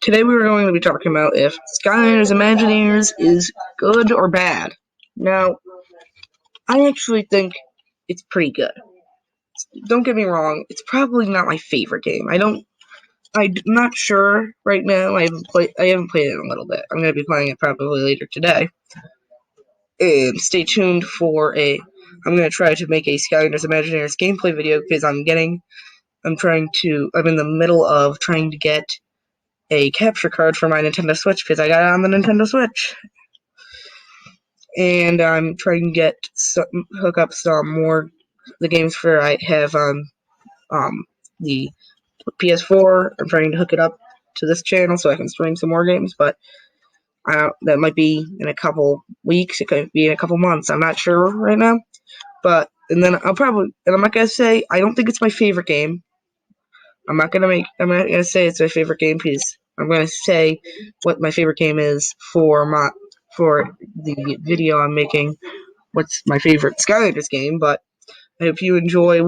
Today we were going to be talking about if Skylanders Imagineers is good or bad. Now, I actually think it's pretty good. Don't get me wrong, it's probably not my favorite game. I'm not sure right now. I haven't played it in a little bit. I'm going to be playing it probably later today. And stay tuned for I'm going to try to make a Skylanders Imagineers gameplay video because I'm in the middle of trying to get a capture card for my Nintendo Switch because I got it on the Nintendo Switch. And I'm trying to hook up some more the games for I have on the PS4. I'm trying to hook it up to this channel so I can stream some more games, but that might be in a couple weeks. It could be in a couple months. I'm not sure right now. But and then I'm not gonna say I don't think it's my favorite game. I'm not gonna say it's my favorite game because I'm gonna say what my favorite game is for the video I'm making. What's my favorite Skylanders game? But I hope you enjoy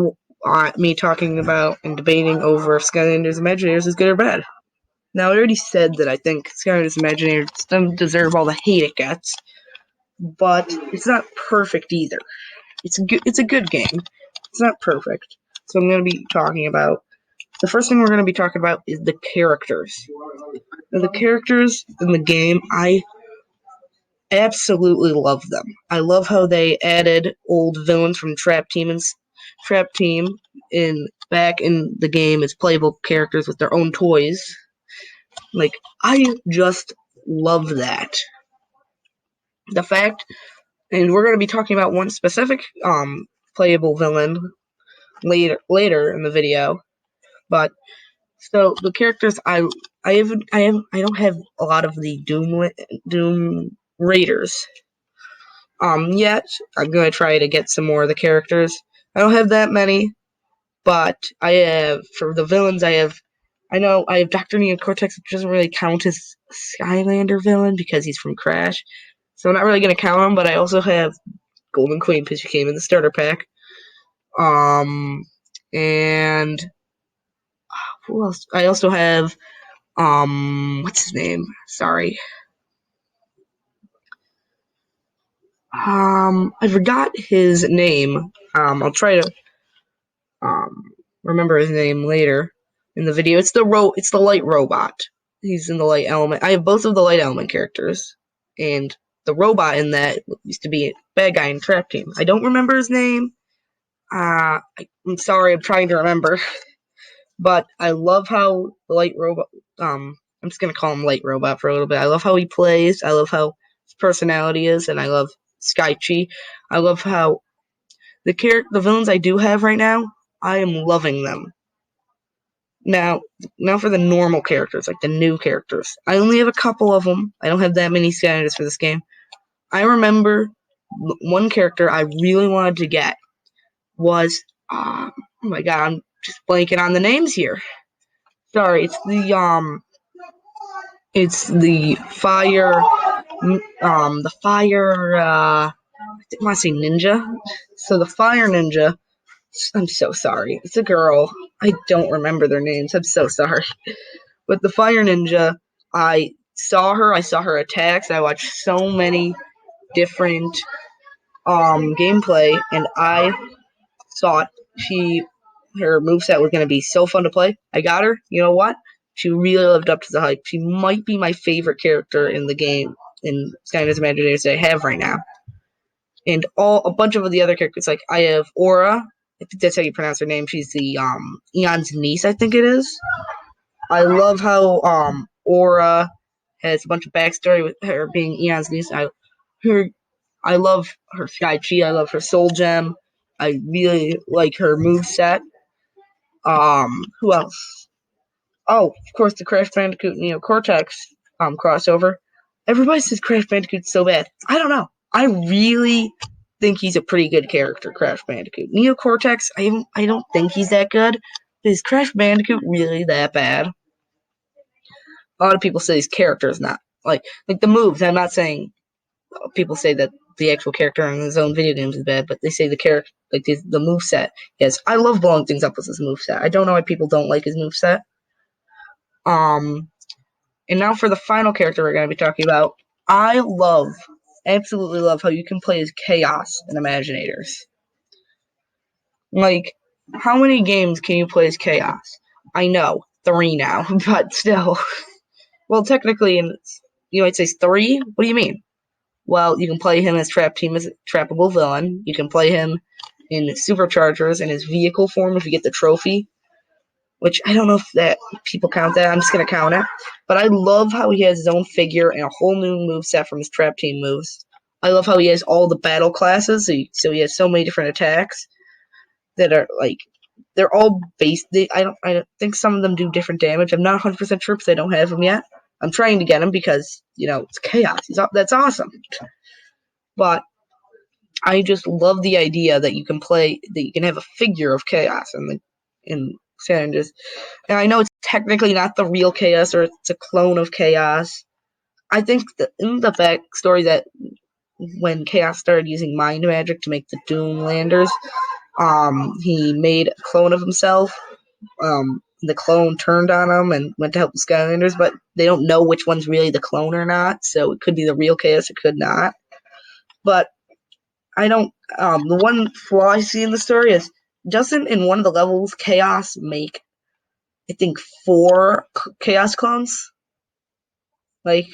me talking about and debating over if Skylanders Imagineers is good or bad. Now I already said that I think Skylanders Imagineers doesn't deserve all the hate it gets, but it's not perfect either. It's a good game. It's not perfect. So I'm going to be talking about the first thing we're going to be talking about is the characters. Now, the characters in the game, I absolutely love them. I love how they added old villains from Trap Team back in the game as playable characters with their own toys. Like, I just love that. The fact, and we're going to be talking about one specific playable villain later in the video, but so the characters I don't have a lot of the Doom Raiders yet. I'm gonna try to get some more of the characters. I don't have that many, but I have for the villains I have Dr. Neocortex, which doesn't really count as a Skylander villain because he's from Crash. So I'm not really gonna count him, but I also have Golden Queen because she came in the starter pack. And who else? I also have what's his name? Sorry. I forgot his name. I'll try to remember his name later in the video. It's the light robot. He's in the light element. I have both of the light element characters, and the robot in that used to be a bad guy in Trap Team. I don't remember his name. I'm sorry. I'm trying to remember, but I love how the light robot. I'm just gonna call him Light Robot for a little bit. I love how he plays. I love how his personality is, and I love Sky Chi. I love how the villains I do have right now. I am loving them. Now for the normal characters, like the new characters. I only have a couple of them. I don't have that many Skylanders for this game. I remember one character I really wanted to get was oh my god, I'm just blanking on the names here. Sorry, it's the fire I want to say ninja. So the fire ninja. I'm so sorry. It's a girl. I don't remember their names. I'm so sorry. But the fire ninja, I saw her attacks. I watched so many different gameplay, and I thought her moveset was going to be so fun to play. I got her. You know what? She really lived up to the hype. She might be my favorite character in the game in Skylanders Imagineers that I have right now. And a bunch of the other characters, like I have Aura. I think that's how you pronounce her name. She's the Eon's niece, I think it is. I love how Aura has a bunch of backstory with her being Eon's niece. I love her Sky Chi. I love her Soul Gem. I really like her moveset. Who else? Oh, of course, the Crash Bandicoot Neocortex crossover. Everybody says Crash Bandicoot's so bad. I don't know. I really think he's a pretty good character, Crash Bandicoot. Neocortex, I don't think he's that good. Is Crash Bandicoot really that bad? A lot of people say his character is not like the moves. I'm not saying people say that the actual character in his own video games is bad, but they say the character, like the moveset. Yes, I love blowing things up with his moveset. I don't know why people don't like his moveset. And now for the final character we're going to be talking about. I absolutely love how you can play as Chaos in Imaginators. Like, how many games can you play as Chaos? I know, 3 now, but still. Well, technically, you might say 3? What do you mean? Well, you can play him as Trap Team as a trappable villain. You can play him in Superchargers in his vehicle form if you get the trophy. Which I don't know if that people count that. I'm just going to count it. But I love how he has his own figure and a whole new moveset from his Trap Team moves. I love how he has all the battle classes, so he has so many different attacks that are like they're all based. I don't think some of them do different damage. I'm not 100% sure because I don't have them yet. I'm trying to get them because it's Chaos. That's awesome. But I just love the idea that you can have a figure of Chaos in Sanders. And I know it's technically not the real Chaos, or it's a clone of Chaos. I think in the backstory that when Chaos started using mind magic to make the Doomlanders, he made a clone of himself. The clone turned on him and went to help the Skylanders, but they don't know which one's really the clone or not, so it could be the real Chaos, it could not. But I don't. The one flaw I see in the story is, doesn't in one of the levels Chaos make, I think, 4 Chaos clones? Like,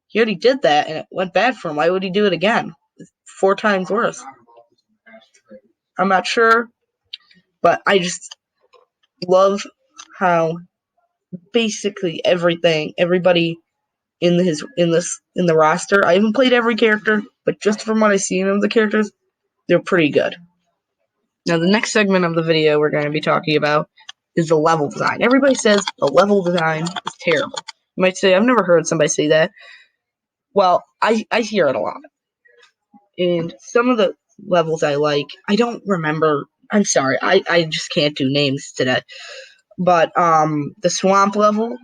he already did that and it went bad for him. Why would he do it again? It's 4 times worse. I'm not sure, but I just love how basically everybody in the roster. I haven't played every character, but just from what I've seen of the characters, they're pretty good. Now, the next segment of the video we're going to be talking about is the level design. Everybody says the level design is terrible. You might say, I've never heard somebody say that. Well, I hear it a lot. And some of the levels I like, I don't remember. I'm sorry, I just can't do names today. But the swamp level,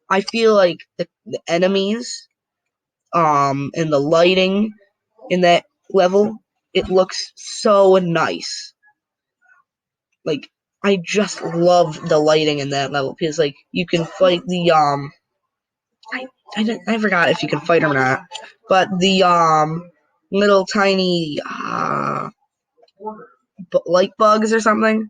I feel like the enemies and the lighting in that level, it looks so nice. Like, I just love the lighting in that level because, like, you can fight the I forgot if you can fight or not, but the little tiny light bugs or something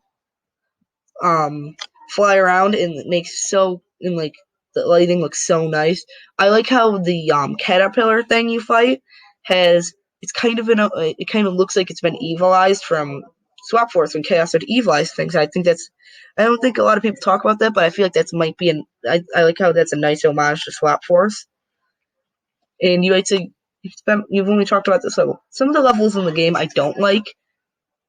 fly around, and it makes like the lighting looks so nice. I like how the caterpillar thing you fight it kind of looks like it's been evilized from Swap Force when Chaos would evilize things. I don't think a lot of people talk about that, but I feel like that might be I like how that's a nice homage to Swap Force. And you might say you've only talked about this level. Some of the levels in the game I don't like,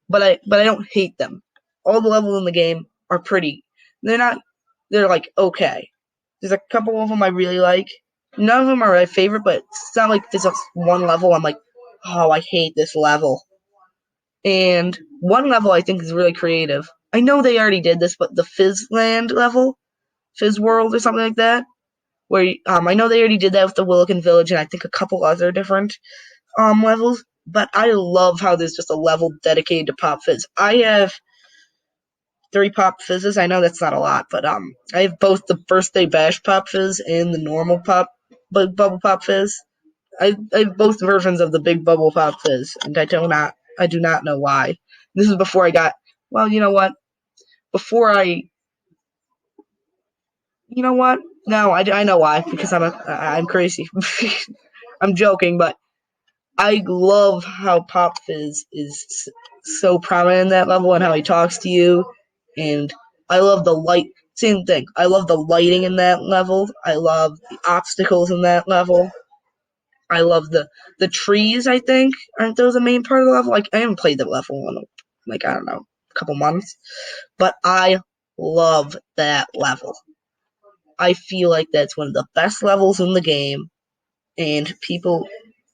but I don't hate them. All the levels in the game are pretty. They're like okay. There's a couple of them I really like. None of them are my favorite, but it's not like there's one level I'm like, oh, I hate this level. And one level I think is really creative. I know they already did this, but the Fizzland level, Fizz World or something like that, where I know they already did that with the Willikin Village and I think a couple other different levels. But I love how there's just a level dedicated to Pop Fizz. I have 3 Pop Fizzes. I know that's not a lot, but I have both the Birthday Bash Pop Fizz and the normal Bubble Pop Fizz. I have both versions of the Big Bubble Pop Fizz, and I do not know why. This is before I got. Well, you know what? You know what? No, I know why, because I'm crazy. I'm joking, but I love how Pop Fizz is so prominent in that level and how he talks to you, and I love the light. Same thing. I love the lighting in that level. I love the obstacles in that level. I love the trees. I think aren't those a main part of the level? Like I haven't played the level in I don't know, a couple months, but I love that level. I feel like that's one of the best levels in the game, and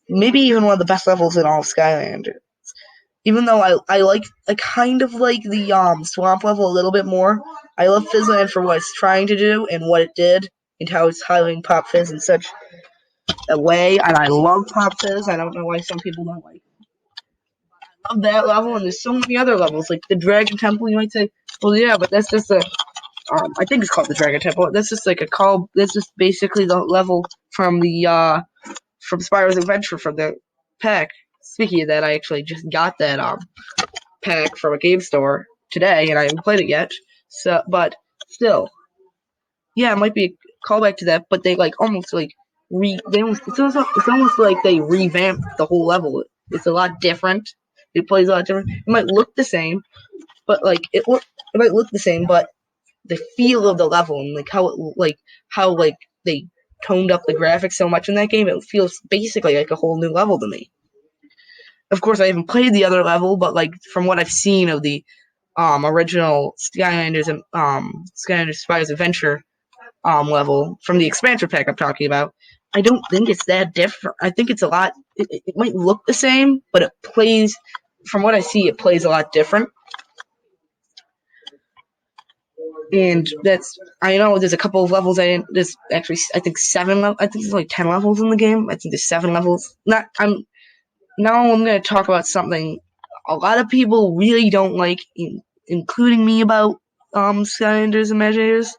maybe even one of the best levels in all of Skylanders. Even though I kind of like the swamp level a little bit more. I love Fizzland for what it's trying to do and what it did, and how it's highlighting Pop Fizz in such a way. And I love Pop Fizz. I don't know why some people don't like it. I love that level, and there's so many other levels, like the Dragon Temple. You might say, well, yeah, but that's just a I think it's called the Dragon Temple. That's just like a call. That's just basically the level from the from Spyro's Adventure from the pack. Speaking of that, I actually just got that pack from a game store today, and I haven't played it yet. So, but still, yeah, it might be a callback to that. But they like almost like it's almost like they revamped the whole level. It's a lot different. It plays a lot different. It might look the same, but like it might look the same, but the feel of the level and how they toned up the graphics so much in that game, it feels basically like a whole new level to me. Of course, I haven't played the other level, but like from what I've seen of the original Skylanders and Skylanders Spyro's Adventure level from the expansion pack I'm talking about, I don't think it's that different. I think it's a lot. It might look the same, but it plays. From what I see, it plays a lot different. And I know there's a couple of levels there's actually, I think 7 levels, I think there's like 10 levels in the game. I think there's 7 levels. Now I'm going to talk about something a lot of people really don't like, including me, about Skylanders Imaginators.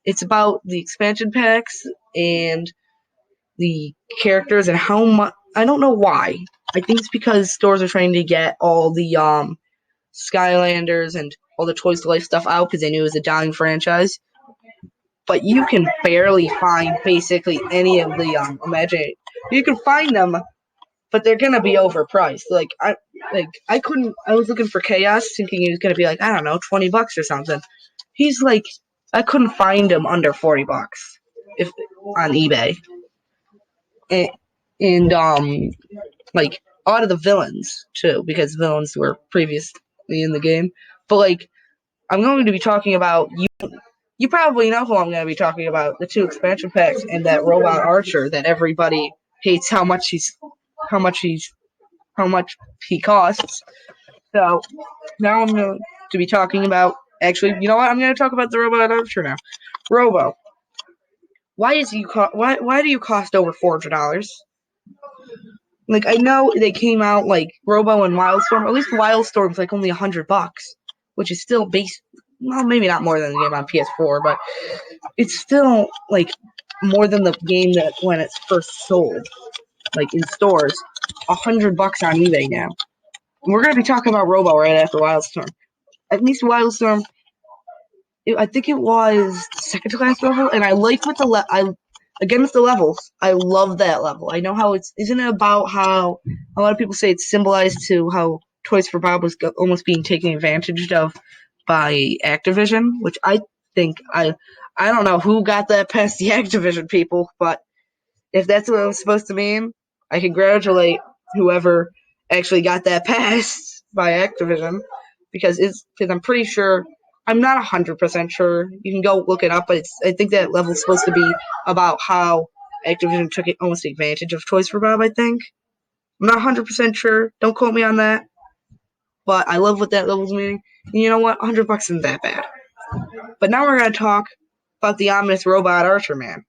It's about the expansion packs and the characters and how much, I don't know why. I think it's because stores are trying to get all the Skylanders and all the Toys to Life stuff out because they knew it was a dying franchise. But you can barely find basically any of the Imaginators. You can find them, but they're gonna be overpriced. I was looking for Chaos, thinking he was gonna be like, I don't know, $20 or something. He's like, I couldn't find him under $40 if on eBay. And like a lot of the villains too, because villains were previously in the game. But like, I'm going to be talking about you. You probably know who I'm going to be talking about. The 2 expansion packs and that robot archer that everybody hates how much he costs. So now I'm going to be talking about. Actually, you know what? I'm going to talk about the robot archer now. Robo. Why do you cost over $400? Like, I know they came out like Robo and Wildstorm. At least Wildstorm's like only $100, which is still well, maybe not more than the game on PS4, but it's still like more than the game that when it's first sold, like in stores. $100 on eBay now. And we're gonna be talking about Robo right after Wildstorm. At least Wildstorm, I think it was second to last level, and I like what against the levels. I love that level. I know how isn't it about how a lot of people say it's symbolized to how Toys for Bob was almost being taken advantage of by Activision, which I think I don't know who got that past the Activision people, but if that's what it was supposed to mean, I congratulate whoever actually got that passed by Activision, because I'm pretty sure, I'm not 100% sure. You can go look it up, but I think that level's supposed to be about how Activision took almost advantage of Toys for Bob, I think. I'm not 100% sure. Don't quote me on that. But I love what that level's meaning. And you know what? $100 isn't that bad. But now we're going to talk about the ominous robot Archer Man.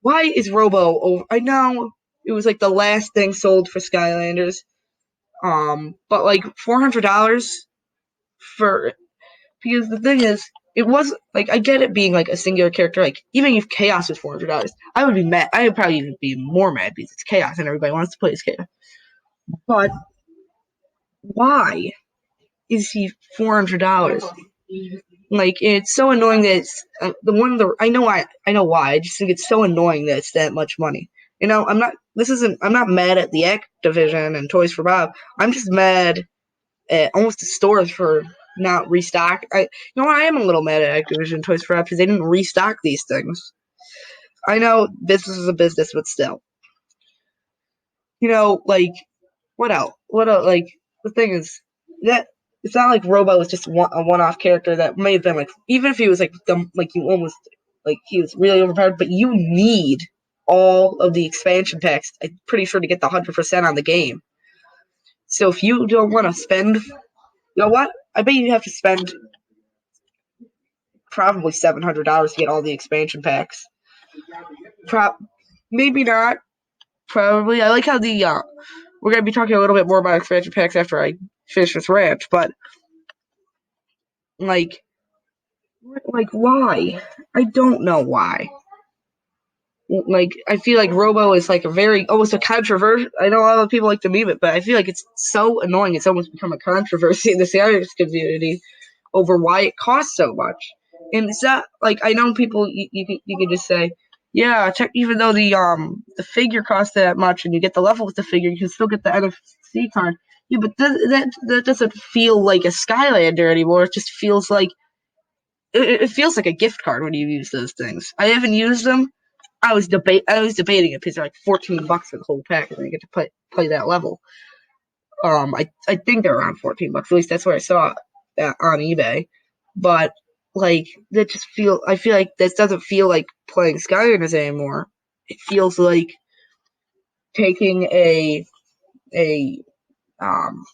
Why is Robo over? I know it was like the last thing sold for Skylanders. But like $400 for, because the thing is, it was like, I get it being like a singular character. Like, even if Chaos was $400, I would be mad. I would probably even be more mad because it's Chaos and everybody wants to play as Chaos. But why is he $400? Like, it's so annoying that it's I know why. I just think it's so annoying that it's that much money. You know, I'm not mad at the Activision and Toys for Bob. I'm just mad at almost the stores for not restock. I am a little mad at Activision and Toys for Bob because they didn't restock these things. I know business is a business, but still. You know, like, what else? Like, the thing is that it's not like Robo was just a one-off character that may have been like, even if he was like dumb, like you almost like he was really overpowered, but you need all of the expansion packs, I'm pretty sure, to get the 100% on the game. So if you don't want to spend, you know what? I bet you have to spend probably $700 to get all the expansion packs. Maybe not. Probably. I like how we're gonna be talking a little bit more about expansion packs after I finish this rant, but like, Like, why? I don't know why. Like, I feel like Robo is like a very almost a controversial. I know a lot of people like to meme it, but I feel like it's so annoying. It's almost become a controversy in the Skylanders community over why it costs so much. And it's not like I know people. You could just say, yeah, even though the figure costs that much, and you get the level with the figure, you can still get the NFC card. Yeah, but that doesn't feel like a Skylander anymore. It just feels like it feels like a gift card when you use those things. I haven't used them. I was debating it because they're like $14 for the whole pack, and I get to play that level. I think they're around $14. At least that's where I saw it on eBay. But like that just I feel like this doesn't feel like playing Skylanders anymore. It feels like taking a um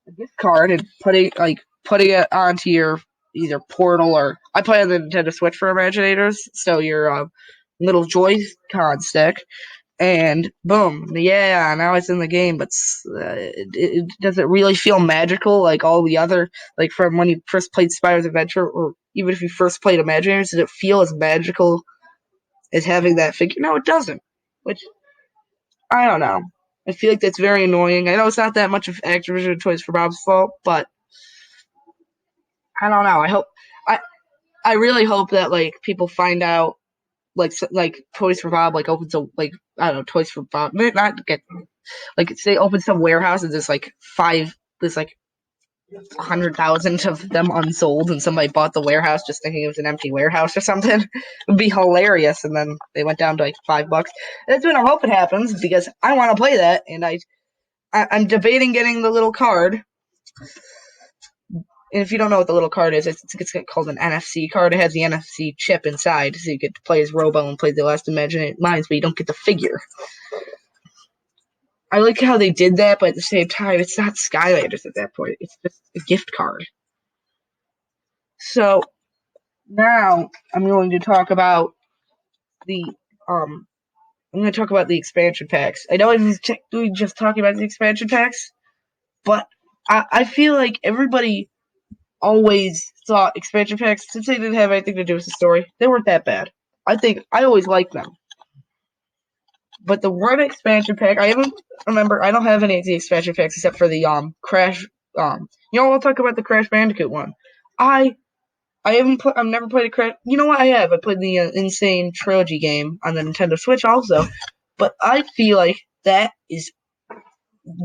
a gift card and putting it onto your either portal or I play on the Nintendo Switch for Imaginators, so your little Joy-Con stick, and boom, yeah, now it's in the game. But does it really feel magical like all the other like from when you first played Spyro's Adventure, or even if you first played Imaginators? Did it feel as magical as having that figure? No, it doesn't. Which I don't know. I feel like that's very annoying. I know it's not that much of Activision and Toys for Bob's fault, but I don't know. I I really hope that like people find out like Toys for Bob like opens a like I don't know Toys for Bob not get like say open some warehouse and there's like 100,000 of them unsold and somebody bought the warehouse just thinking it was an empty warehouse or something. It would be hilarious, and then they went down to like $5. That's what I hope it happens because I want to play that, and I'm debating getting the little card. And if you don't know what the little card is, it's called an NFC card. It has the NFC chip inside, so you get to play as Robo and play the last Imaginate Minds, but you don't get the figure. I like how they did that, but at the same time, it's not Skylanders at that point. It's just a gift card. So now I'm going to talk about the um. I'm going to talk about the expansion packs. I know I was just talking about the expansion packs, but I feel like everybody always thought expansion packs, since they didn't have anything to do with the story, they weren't that bad. I think I always liked them. But the one expansion pack, I don't have any of the expansion packs except for the Crash I'll talk about the Crash Bandicoot one. I've never played a Crash. You know what? I have. I played the Insane Trilogy game on the Nintendo Switch also. But I feel like that is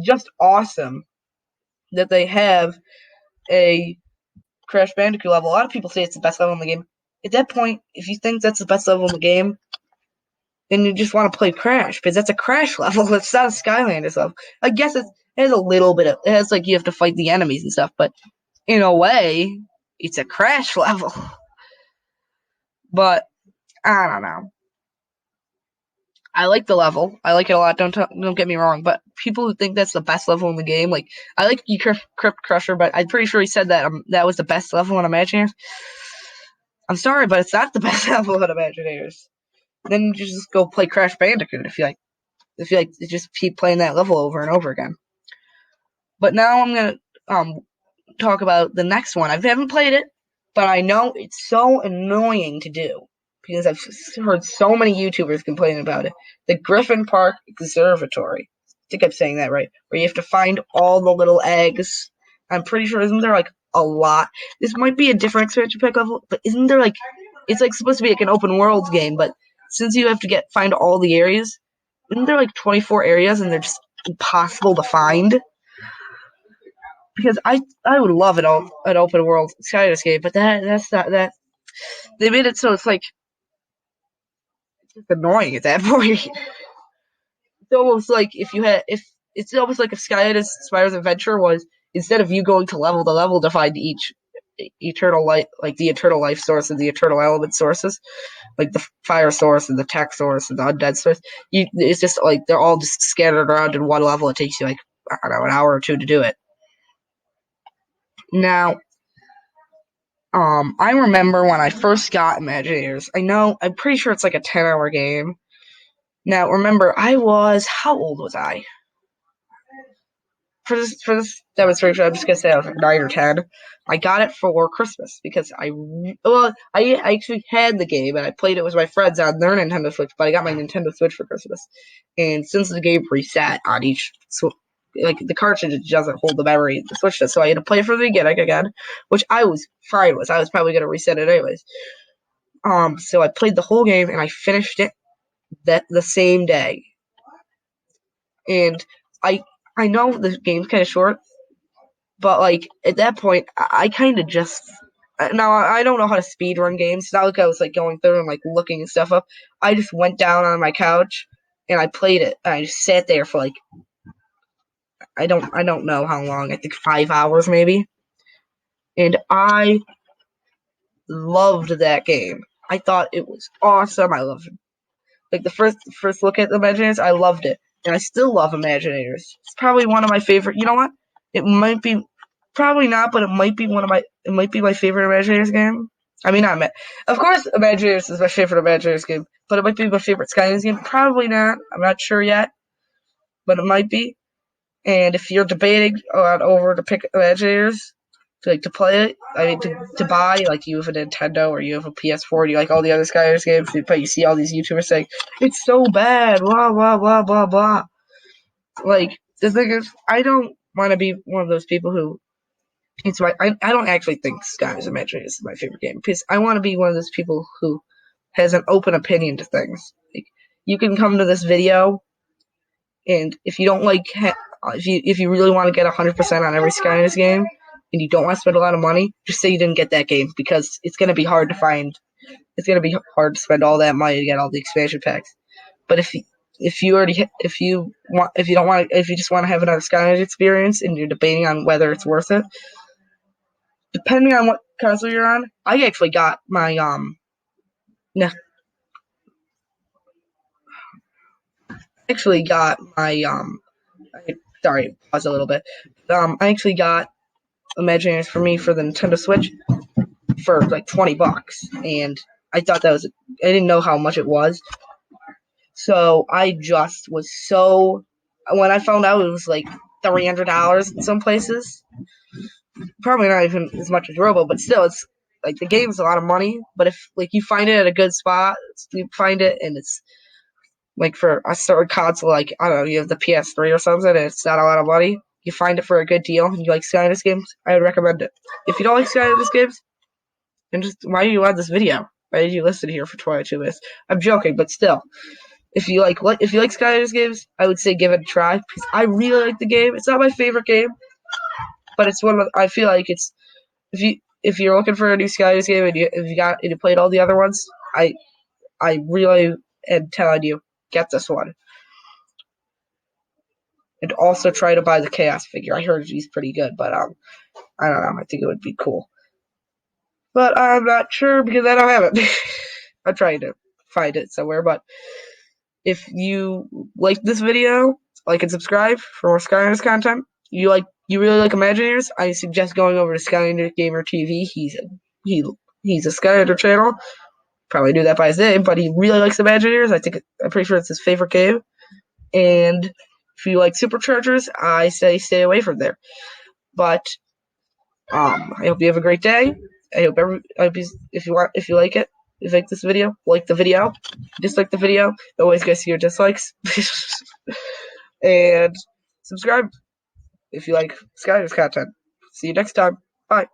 just awesome that they have a Crash Bandicoot level. A lot of people say it's the best level in the game. At that point, if you think that's the best level in the game, then you just want to play Crash, because that's a Crash level. It's not a Skylanders level. I guess it has a little bit of it has like you have to fight the enemies and stuff, but in a way, it's a Crash level. But I don't know. I like the level. I like it a lot. Don't get me wrong. But people who think that's the best level in the game, like I like Crypt Crusher, but I'm pretty sure he said that that was the best level in Imagineers. I'm sorry, but it's not the best level in Imagineers. Then you just go play Crash Bandicoot if you like. If you like, just keep playing that level over and over again. But now I'm gonna talk about the next one. I haven't played it, but I know it's so annoying to do because I've heard so many YouTubers complaining about it. The Griffin Park Observatory. I think I'm saying that right. Where you have to find all the little eggs. I'm pretty sure isn't there like a lot? This might be a different expansion pack level, but isn't there like it's like supposed to be like an open world game, but since you have to find all the areas, isn't there like 24 areas and they're just impossible to find? Because I would love an open world Skylanders game, but that's not that they made it so it's like it's just annoying at that point. It's almost like if it's almost like if Skylanders Spyro's Adventure was instead of you going to level to find each eternal light like the eternal life source and the eternal element sources, like the fire source and the tech source and the undead source, it's just like they're all just scattered around in one level. It takes you like I don't know an hour or two to do it. Now, I remember when I first got Imaginators. I'm pretty sure it's like a 10-hour game. Now, remember, how old was I? for this demonstration, I'm just gonna say I was like 9 or 10. I got it for Christmas because I actually had the game and I played it with my friends on their Nintendo Switch, but I got my Nintendo Switch for Christmas. And since the game reset on each like the cartridge doesn't hold the memory the Switch does, so I had to play it from the beginning again, which I was fine with. I was probably gonna reset it anyways. So I played the whole game and I finished it the same day. And I know the game's kind of short, but like at that point, I kind of just now I don't know how to speed run games. It's not like I was like going through and like looking stuff up. I just went down on my couch and I played it. And I just sat there for like I don't know how long. I think 5 hours maybe. And I loved that game. I thought it was awesome. I loved it. Like the first look at the Imaginators, I loved it, and I still love Imaginators. It's probably one of my favorite. You know what? It might be, probably not, but it might be It might be my favorite Imaginators game. I mean, not of course, Imaginators is my favorite Imaginators game, but it might be my favorite Skylanders game. Probably not. I'm not sure yet, but it might be. And if you're debating on over to pick Imaginators, to play it, I mean to buy, like you have a Nintendo or you have a PS4, and you like all the other Skylanders games, but you see all these YouTubers saying it's so bad, blah blah blah blah blah. Like the thing is, I don't want to be one of those people who I don't actually think Skylanders Imaginators is my favorite game because I want to be one of those people who has an open opinion to things. Like you can come to this video, and if you don't like if you really want to get 100% on every Skylanders game and you don't want to spend a lot of money, just say you didn't get that game because it's going to be hard to find. It's going to be hard to spend all that money to get all the expansion packs. But if you if you just want to have another Skylanders experience and you're debating on whether it's worth it, depending on what console you're on, I actually got my sorry, pause a little bit. I actually got Imaginators for me for the Nintendo Switch for like $20, and I thought that was I didn't know how much it was, so I just was so when I found out it was like $300 in some places, probably not even as much as Robo, but still it's like the game's a lot of money. But if like you find it at a good spot, you find it and it's like for a certain console, like I don't know, you have the PS3 or something, and it's not a lot of money. You find it for a good deal, and you like Skylanders games, I would recommend it. If you don't like Skylanders games, then just why are you on this video? Why did you listen here for 22 minutes? I'm joking, but still, if you like Skylanders games, I would say give it a try because I really like the game. It's not my favorite game, but it's one of I feel like it's if you're looking for a new Skylanders game and you played all the other ones, I really am telling you, get this one. And also try to buy the Chaos figure. I heard he's pretty good, but I don't know. I think it would be cool. But I'm not sure because I don't have it. I'm trying to find it somewhere. But if you like this video, like and subscribe for more Skylanders content. You really like Imaginators, I suggest going over to Skylander Gamer TV. He's a Skylander channel. Probably knew that by his name, but he really likes Imaginators. I'm pretty sure it's his favorite game. And if you like Superchargers, I say stay away from there. But I hope you have a great day. I hope if you like it, if you like this video, like the video, dislike the video. Always guys see your dislikes. And subscribe if you like Skylanders content. See you next time. Bye.